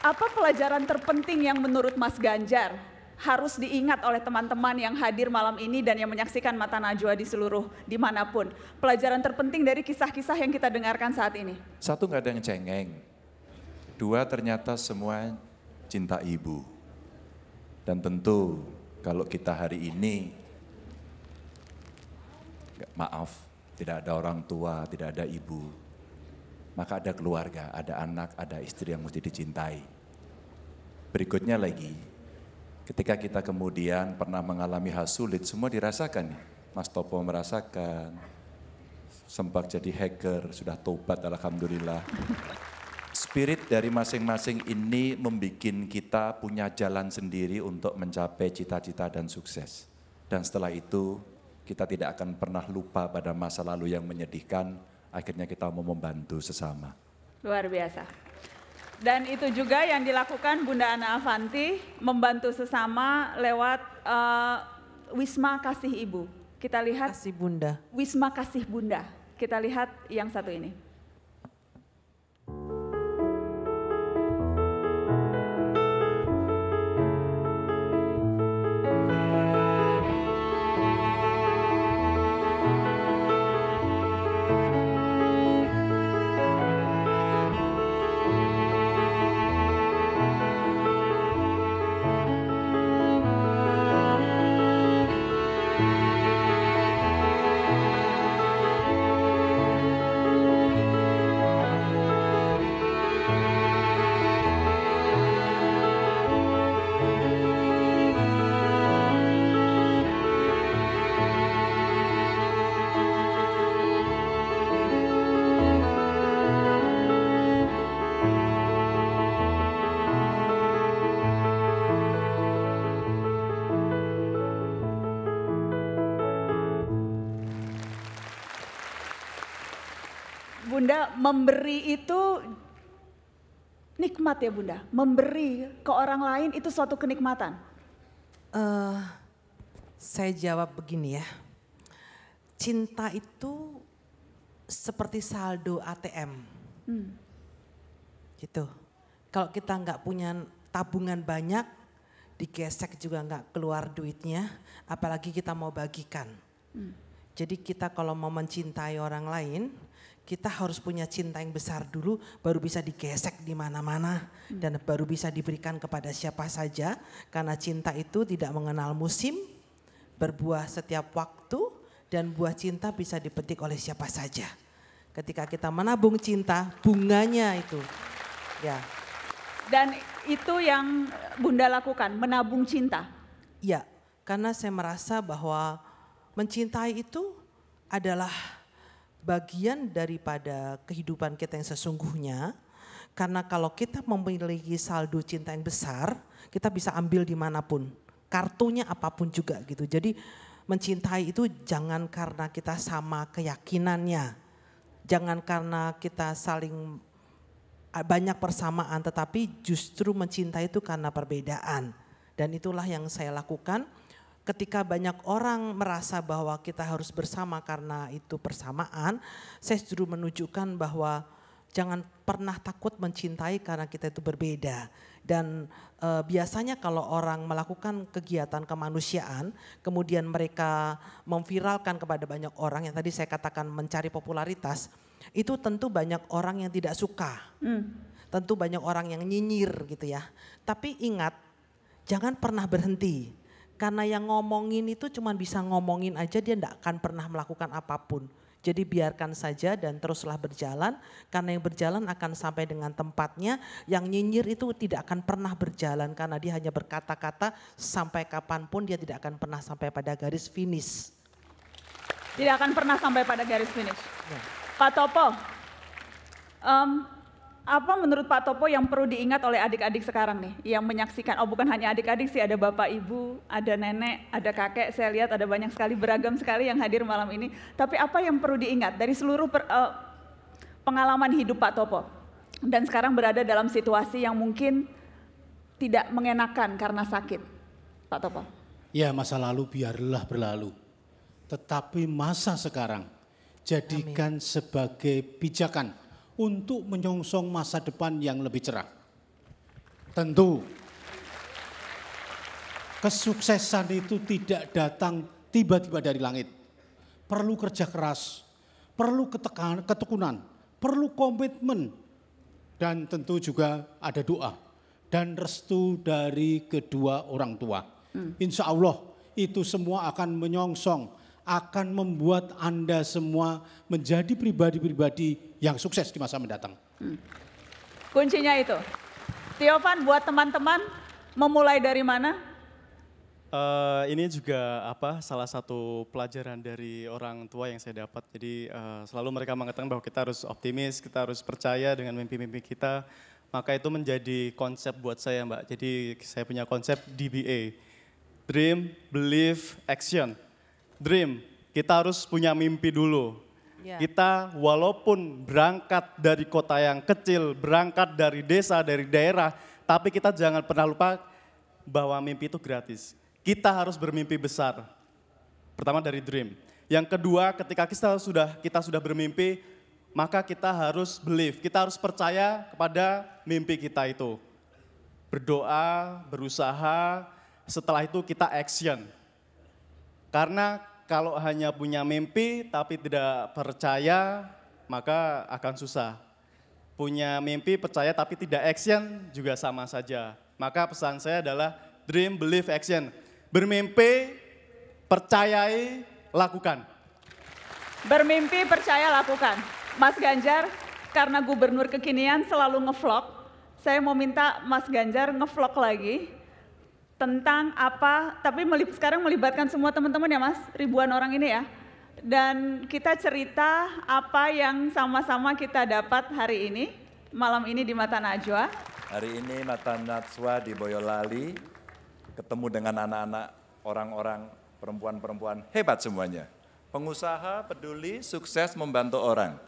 Apa pelajaran terpenting yang menurut Mas Ganjar harus diingat oleh teman-teman yang hadir malam ini dan yang menyaksikan Mata Najwa di seluruh dimanapun? Pelajaran terpenting dari kisah-kisah yang kita dengarkan saat ini. Satu, nggak ada yang cengeng. Dua, ternyata semua cinta ibu. Dan tentu kalau kita hari ini, maaf, tidak ada orang tua, tidak ada ibu. Maka ada keluarga, ada anak, ada istri yang mesti dicintai. Berikutnya lagi, ketika kita kemudian pernah mengalami hal sulit, semua dirasakan. Mas Topo merasakan, sempat jadi hacker, sudah tobat alhamdulillah. Spirit dari masing-masing ini membuat kita punya jalan sendiri untuk mencapai cita-cita dan sukses. Dan setelah itu kita tidak akan pernah lupa pada masa lalu yang menyedihkan, akhirnya kita mau membantu sesama. Luar biasa. Dan itu juga yang dilakukan Bunda Ana Avanti, membantu sesama lewat Wisma Kasih Ibu. Kita lihat Kasih Bunda. Wisma Kasih Bunda. Kita lihat yang satu ini. Bunda, memberi itu nikmat ya Bunda? Memberi ke orang lain itu suatu kenikmatan? Saya jawab begini ya, cinta itu seperti saldo ATM. Gitu. Kalau kita nggak punya tabungan banyak, digesek juga nggak keluar duitnya, apalagi kita mau bagikan. Jadi kita kalau mau mencintai orang lain, kita harus punya cinta yang besar dulu, baru bisa digesek di mana-mana dan baru bisa diberikan kepada siapa saja. Karena cinta itu tidak mengenal musim, berbuah setiap waktu, dan buah cinta bisa dipetik oleh siapa saja. Ketika kita menabung cinta, bunganya itu, ya. Dan itu yang Bunda lakukan, menabung cinta? Ya, karena saya merasa bahwa mencintai itu adalah bagian daripada kehidupan kita yang sesungguhnya. Karena kalau kita memiliki saldo cinta yang besar, kita bisa ambil dimanapun, kartunya apapun juga gitu. Jadi mencintai itu jangan karena kita sama keyakinannya, jangan karena kita saling banyak persamaan, tetapi justru mencintai itu karena perbedaan. Dan itulah yang saya lakukan. Ketika banyak orang merasa bahwa kita harus bersama karena itu persamaan, saya justru menunjukkan bahwa jangan pernah takut mencintai karena kita itu berbeda. Dan biasanya kalau orang melakukan kegiatan kemanusiaan, kemudian mereka memviralkan kepada banyak orang, yang tadi saya katakan mencari popularitas, itu tentu banyak orang yang tidak suka. Tentu banyak orang yang nyinyir gitu ya. Tapi ingat, jangan pernah berhenti. Karena yang ngomongin itu cuma bisa ngomongin aja, dia tidak akan pernah melakukan apapun. Jadi biarkan saja dan teruslah berjalan, karena yang berjalan akan sampai dengan tempatnya. Yang nyinyir itu tidak akan pernah berjalan karena dia hanya berkata-kata, sampai kapanpun dia tidak akan pernah sampai pada garis finish. Tidak akan pernah sampai pada garis finish. Ya. Pak Topo, apa menurut Pak Topo yang perlu diingat oleh adik-adik sekarang nih, yang menyaksikan, oh bukan hanya adik-adik sih, ada bapak ibu, ada nenek, ada kakek, saya lihat ada banyak sekali, beragam sekali yang hadir malam ini. Tapi apa yang perlu diingat dari seluruh pengalaman hidup Pak Topo, dan sekarang berada dalam situasi yang mungkin tidak mengenakan karena sakit, Pak Topo? Ya, masa lalu biarlah berlalu, tetapi masa sekarang jadikan sebagai pijakan untuk menyongsong masa depan yang lebih cerah. Tentu kesuksesan itu tidak datang tiba-tiba dari langit. Perlu kerja keras, perlu ketekunan, perlu komitmen, dan tentu juga ada doa dan restu dari kedua orang tua. Insya Allah itu semua akan menyongsong, akan membuat Anda semua menjadi pribadi-pribadi yang sukses di masa mendatang. Kuncinya itu. Tiovan, buat teman-teman memulai dari mana? Ini juga salah satu pelajaran dari orang tua yang saya dapat. Jadi selalu mereka mengatakan bahwa kita harus optimis, kita harus percaya dengan mimpi-mimpi kita. Maka itu menjadi konsep buat saya, Mbak. Jadi saya punya konsep DBA. Dream, Believe, Action. Dream, kita harus punya mimpi dulu. Kita walaupun berangkat dari kota yang kecil, berangkat dari desa, dari daerah, tapi kita jangan pernah lupa bahwa mimpi itu gratis. Kita harus bermimpi besar. Pertama dari dream. Yang kedua, ketika kita sudah bermimpi, maka kita harus believe, kita harus percaya kepada mimpi kita itu. Berdoa, berusaha, setelah itu kita action. Karena kalau hanya punya mimpi tapi tidak percaya, maka akan susah. Punya mimpi, percaya tapi tidak action juga sama saja. Maka pesan saya adalah dream, believe, action. Bermimpi, percayai, lakukan. Bermimpi, percaya, lakukan. Mas Ganjar, karena gubernur kekinian selalu ngevlog, saya mau minta Mas Ganjar ngevlog lagi tentang apa, tapi sekarang melibatkan semua teman-teman ya Mas, ribuan orang ini ya. Dan kita cerita apa yang sama-sama kita dapat hari ini, malam ini di Mata Najwa. Hari ini Mata Najwa di Boyolali, ketemu dengan anak-anak, orang-orang, perempuan-perempuan hebat semuanya. Pengusaha, peduli, sukses membantu orang.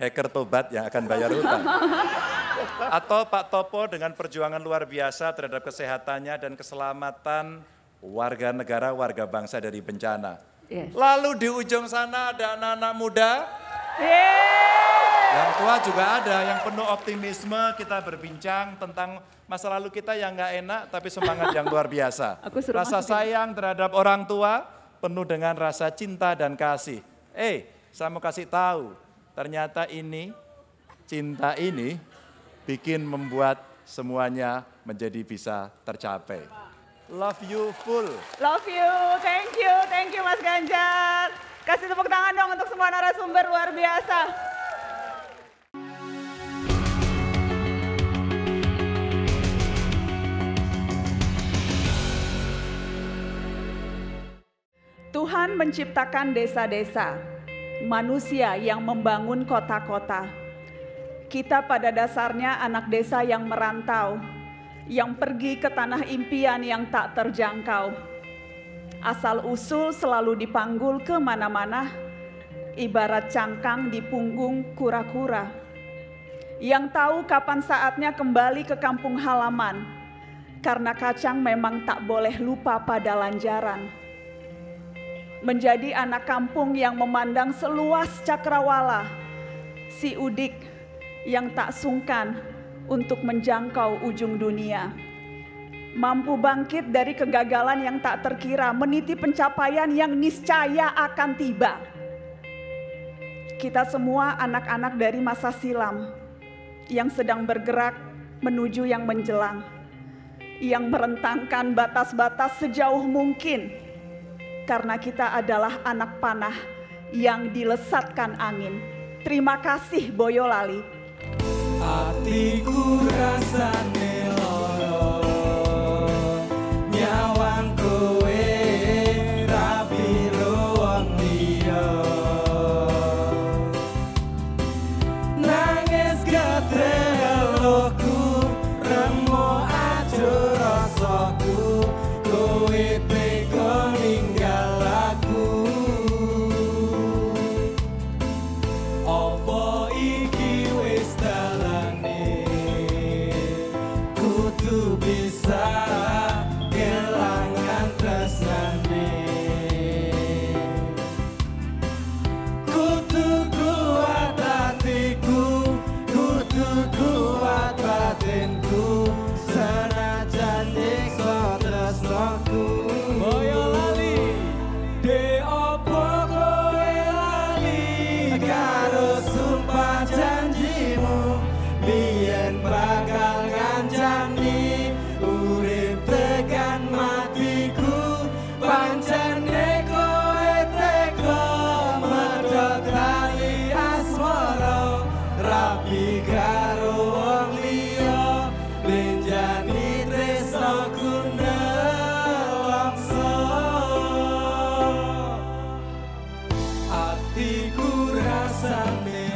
Hacker tobat yang akan bayar hutang. Atau Pak Topo dengan perjuangan luar biasa terhadap kesehatannya dan keselamatan warga negara, warga bangsa dari bencana. Lalu di ujung sana ada anak-anak muda. Yang tua juga ada, yang penuh optimisme. Kita berbincang tentang masa lalu kita yang nggak enak, tapi semangat yang luar biasa. Rasa sayang terhadap orang tua penuh dengan rasa cinta dan kasih. Saya mau kasih tahu, ternyata ini, cinta ini bikin membuat semuanya menjadi bisa tercapai. Love you full. Love you, thank you Mas Ganjar. Kasih tepuk tangan dong untuk semua narasumber luar biasa. Tuhan menciptakan desa-desa, manusia yang membangun kota-kota. Kita pada dasarnya anak desa yang merantau, yang pergi ke tanah impian yang tak terjangkau. Asal-usul selalu dipanggul ke mana-mana, ibarat cangkang di punggung kura-kura. Yang tahu kapan saatnya kembali ke kampung halaman, karena kacang memang tak boleh lupa pada lanjaran. Menjadi anak kampung yang memandang seluas cakrawala, si udik yang tak sungkan untuk menjangkau ujung dunia. Mampu bangkit dari kegagalan yang tak terkira, meniti pencapaian yang niscaya akan tiba. Kita semua anak-anak dari masa silam yang sedang bergerak menuju yang menjelang, yang merentangkan batas-batas sejauh mungkin. Karena kita adalah anak panah yang dilesatkan angin. Terima kasih Boyolali. Hatiku rasane loro, nyawang kowe rapi wong liya. Nangis getreloku, remo aja rasaku, kowe tega ninggal aku. Apa iki wis dalane janjimu biyen bakal ngancani urip tekan matiku pancene kowe teko medhot tali asmara rapi karo wong liya lenjani tresnaku nelongso atiku rasane